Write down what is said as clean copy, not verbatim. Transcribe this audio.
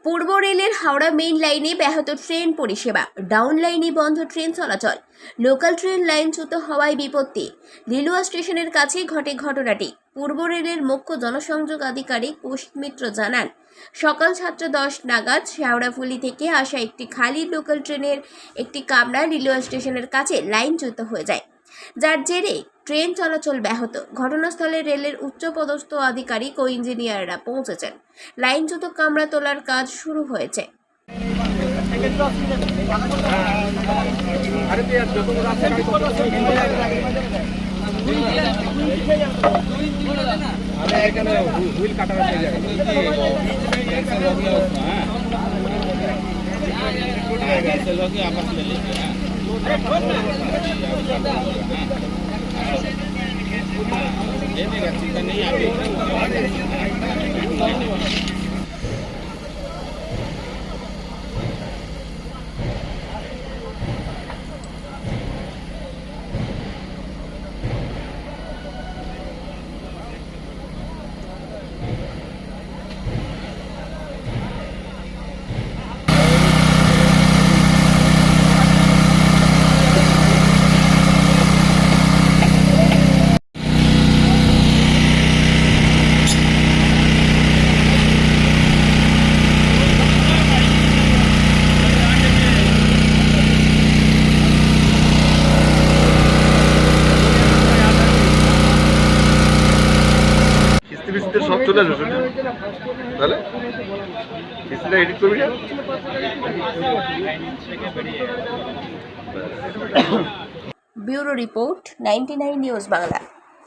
পূর্ব রেলের হাওড়া মেইন লাইনে ব্যাহত ট্রেন পরিষেবা, ডাউন লাইনে বন্ধ ট্রেন চলাচল, লোকাল ট্রেন লাইনচ্যুত হওয়ায় বিপত্তি। লিলুয়া স্টেশনের কাছে ঘটে ঘটনাটি। পূর্ব রেলের মুখ্য জনসংযোগ আধিকারিক কৌশিক মিত্র জানান, সকাল 7:10 নাগাদ শেওড়াফুলি থেকে আসা একটি খালি লোকাল ট্রেনের একটি কামরা লিলুয়া স্টেশনের কাছে লাইনচ্যুত হয়ে যায়, যার জেরে ট্রেন চলাচল ব্যাহত। ঘটনাস্থলে রেলের উচ্চপদস্থ আধিকারিক ও ইঞ্জিনিয়াররা পৌঁছেছেন। লাইনচ্যুত কামরা তোলার কাজ শুরু হয়েছে। কিস্তি সব চলে আসবে তাহলে কিস্তিটা এডিট করবি না। Bureau report, 99 news Bangla.